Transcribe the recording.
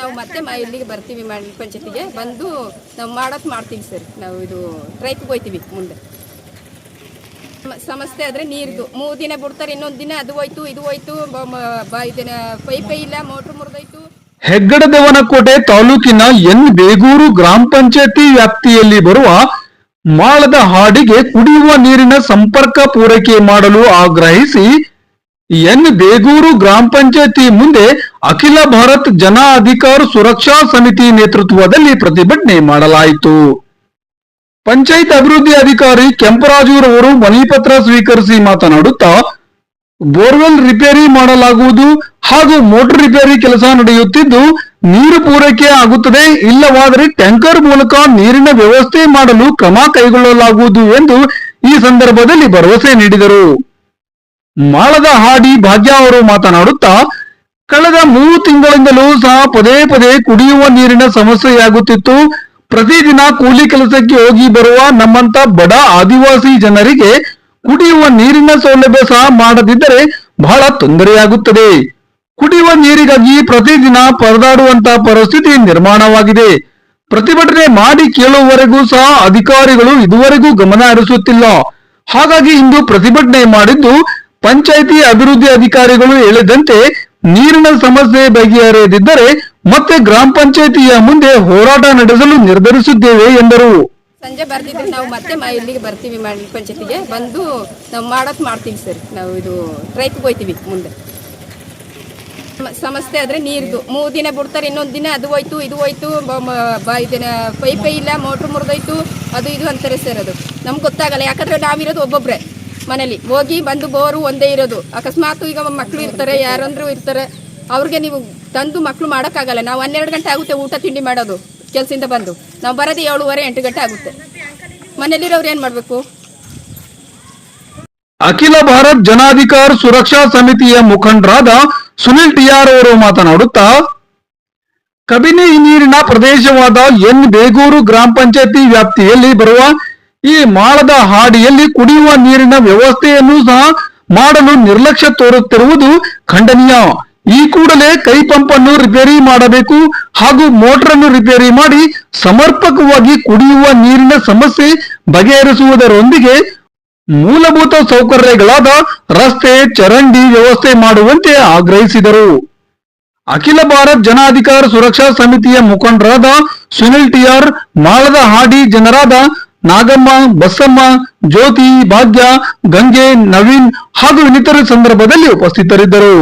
ನಾವು ಮತ್ತೆ ಇಲ್ಲಿಗೆ ಬರ್ತೀವಿ ಪಂಚಾಯತಿಗೆ ಬಂದು ನಾವು ಮಾಡ್ತೀವಿ ಸರ್. ನಾವು ಇದು ಟ್ರೈಕ್ಗೆ ಹೋಯ್ತೀವಿ ಮುಂದೆ. ಸಮಸ್ಯೆ ಆದರೆ ನೀರ್ದು 3 ದಿನ ಬಿಡ್ತಾರೆ, ಇನ್ನೊಂದು ದಿನ ಅದು ಹೋಯ್ತು ಇದು ಹೋಯ್ತು, ಪೈಪೇ ಇಲ್ಲ, ಮೋಟ್ರ್ ಮುರಿದೋಯ್ತು. ಹೆಗ್ಗಡದೇವನಕೋಟೆ ತಾಲೂಕಿನ ಎನ್ ಬೇಗೂರು ಗ್ರಾಮ ಪಂಚಾಯತಿ ವ್ಯಾಪ್ತಿಯಲ್ಲಿ ಬರುವ ಮಾಳದ ಹಾಡಿಗೆ ಕುಡಿಯುವ ನೀರಿನ ಸಂಪರ್ಕ ಪೂರೈಕೆ ಮಾಡಲು ಆಗ್ರಹಿಸಿ ಎನ್ ಬೇಗೂರು ಗ್ರಾಮ ಪಂಚಾಯತಿ ಮುಂದೆ ಅಖಿಲ ಭಾರತ್ ಜನ ಅಧಿಕಾರ ಸುರಕ್ಷಾ ಸಮಿತಿ ನೇತೃತ್ವದಲ್ಲಿ ಪ್ರತಿಭಟನೆ ಮಾಡಲಾಯಿತು. ಪಂಚಾಯತ್ ಅಭಿವೃದ್ಧಿ ಅಧಿಕಾರಿ ಕೆಂಪರಾಜುರವರು ಮನವಿ ಪತ್ರ ಸ್ವೀಕರಿಸಿ ಮಾತನಾಡುತ್ತಾ, ಬೋರ್ವೆಲ್ ರಿಪೇರಿ ಮಾಡಲಾಗುವುದು ಹಾಗೂ ಮೋಟರ್ ರಿಪೇರಿ ಕೆಲಸ ನಡೆಯುತ್ತಿದ್ದು ನೀರು ಪೂರೈಕೆ ಆಗುತ್ತದೆ, ಇಲ್ಲವಾದರೆ ಟ್ಯಾಂಕರ್ ಮೂಲಕ ನೀರಿನ ವ್ಯವಸ್ಥೆ ಮಾಡಲು ಕ್ರಮ ಕೈಗೊಳ್ಳಲಾಗುವುದು ಎಂದು ಈ ಸಂದರ್ಭದಲ್ಲಿ ಭರವಸೆ ನೀಡಿದರು. ಮಾಳದ ಹಾಡಿ ಭಾಗ್ಯ ಅವರು ಮಾತನಾಡುತ್ತಾ, ಕಳೆದ 3 ತಿಂಗಳಿಂದಲೂ ಸಹ ಪದೇ ಪದೇ ಕುಡಿಯುವ ನೀರಿನ ಸಮಸ್ಯೆಯಾಗುತ್ತಿತ್ತು. ಪ್ರತಿದಿನ ಕೂಲಿ ಕೆಲಸಕ್ಕೆ ಹೋಗಿ ಬರುವ ನಮ್ಮಂತ ಬಡ ಆದಿವಾಸಿ ಜನರಿಗೆ ಕುಡಿಯುವ ನೀರಿನ ಸೌಲಭ್ಯ ಸಹ ಮಾಡದಿದ್ದರೆ ಬಹಳ ತೊಂದರೆಯಾಗುತ್ತದೆ. ಕುಡಿಯುವ ನೀರಿಗಾಗಿ ಪ್ರತಿದಿನ ಪರದಾಡುವಂತ ಪರಿಸ್ಥಿತಿ ನಿರ್ಮಾಣವಾಗಿದೆ. ಪ್ರತಿಭಟನೆ ಮಾಡಿ ಕೇಳುವವರೆಗೂ ಸಹ ಅಧಿಕಾರಿಗಳು ಇದುವರೆಗೂ ಗಮನ ಹರಿಸುತ್ತಿಲ್ಲ. ಹಾಗಾಗಿ ಇಂದು ಪ್ರತಿಭಟನೆ ಮಾಡಿದ್ದು ಪಂಚಾಯಿತಿ ಅಭಿವೃದ್ಧಿ ಅಧಿಕಾರಿಗಳು ಹೇಳಿದಂತೆ ನೀರಿನ ಸಮಸ್ಯೆ ಬಗೆಹರಿಯದಿದ್ದರೆ ಮತ್ತೆ ಗ್ರಾಮ ಪಂಚಾಯಿತಿಯ ಮುಂದೆ ಹೋರಾಟ ನಡೆಸಲು ನಿರ್ಧರಿಸಿದ್ದೇವೆ ಎಂದರು. ಸಂಜೆ ಬರ್ತಿದ್ರೆ ನಾವು ಮತ್ತೆ ಇಲ್ಲಿಗೆ ಬರ್ತೀವಿ ಪಂಚಾಯತಿಗೆ ಬಂದು ನಾವು ಮಾಡ್ತೀವಿ ಸರ್. ನಾವು ಇದು ಟ್ರೈಕ್ಗೆ ಹೋಯ್ತೀವಿ ಮುಂದೆ. ಸಮಸ್ಯೆ ಆದರೆ ನೀರ್ದು 3 ದಿನ ಬಿಡ್ತಾರೆ, ಇನ್ನೊಂದು ದಿನ ಅದು ಹೋಯ್ತು ಇದು ಹೋಯ್ತು, ಪೈಪೇ ಇಲ್ಲ, ಮೋಟ್ರ್ ಮುರಿದೋಯ್ತು, ಅದು ಇದು ಅಂತಾರೆ ಸರ್. ಅದು ನಮ್ಗೆ ಗೊತ್ತಾಗಲ್ಲ, ಯಾಕಂದ್ರೆ ನಾವಿರೋದು ಒಬ್ಬೊಬ್ರೆ ಮನೇಲಿ, ಹೋಗಿ ಬಂದು ಬೋರು ಒಂದೇ ಇರೋದು. ಅಕಸ್ಮಾತ್ ಈಗ ಮಕ್ಕಳು ಇರ್ತಾರೆ, ಯಾರಂದ್ರೂ ಇರ್ತಾರೆ, ಅವ್ರಿಗೆ ನೀವು ತಂದು ಮಕ್ಕಳು ಮಾಡೋಕ್ಕಾಗಲ್ಲ. ನಾವು 12 ಗಂಟೆ ಆಗುತ್ತೆ ಊಟ ತಿಂಡಿ ಮಾಡೋದು ಕೆಲಸದಿಂದ ಬಂದು, ನಾವು ಬರೋದು 7:30-8 ಗಂಟೆ ಆಗುತ್ತೆ. ಮನೇಲಿರೋರು ಏನ್ ಮಾಡ್ಬೇಕು? ಅಖಿಲ ಭಾರತ್ ಜನಾಧಿಕಾರ ಸುರಕ್ಷಾ ಸಮಿತಿಯ ಮುಖಂಡರಾದ ಸುನಿಲ್ ಟಿಆರ್ ಅವರು ಮಾತನಾಡುತ್ತಾ, ಕಬಿನಿ ನೀರಿನ ಪ್ರದೇಶವಾದ ಎನ್ ಬೇಗೂರು ಗ್ರಾಮ ಪಂಚಾಯತಿ ವ್ಯಾಪ್ತಿಯಲ್ಲಿ ಬರುವ ಈ ಮಾಳದ ಹಾಡಿಯಲ್ಲಿ ಕುಡಿಯುವ ನೀರಿನ ವ್ಯವಸ್ಥೆಯನ್ನು ಸಹ ಮಾಡಲು ನಿರ್ಲಕ್ಷ್ಯ ತೋರುತ್ತಿರುವುದು ಖಂಡನೀಯ. ಈ ಕೂಡಲೇ ಕೈ ಪಂಪ್ ಅನ್ನು ರಿಪೇರಿ ಮಾಡಬೇಕು ಹಾಗೂ ಮೋಟರ್ ಅನ್ನು ರಿಪೇರಿ ಮಾಡಿ ಸಮರ್ಪಕವಾಗಿ ಕುಡಿಯುವ ನೀರಿನ ಸಮಸ್ಯೆ ಬಗೆಹರಿಸುವುದರೊಂದಿಗೆ ಮೂಲಭೂತ ಸೌಕರ್ಯಗಳಾದ ರಸ್ತೆ, ಚರಂಡಿ ವ್ಯವಸ್ಥೆ ಮಾಡುವಂತೆ ಆಗ್ರಹಿಸಿದರು. ಅಖಿಲ ಭಾರತ್ ಜನ ಅಧಿಕಾರ ಸುರಕ್ಷಾ ಸಮಿತಿಯ ಮುಖಂಡರಾದ ಸುನಿಲ್ ಟಿಆರ್, ಮಾಳದ ಹಾಡಿ ಜನರಾದ ನಾಗಮ್ಮ, ಬಸಮ್ಮ, ಜ್ಯೋತಿ, ಭಾಗ್ಯ, ಗಂಗೆ, ನವೀನ್ ಹಾಗೂ ಇನ್ನಿತರ ಸಂದರ್ಭದಲ್ಲಿ ಉಪಸ್ಥಿತರಿದ್ದರು.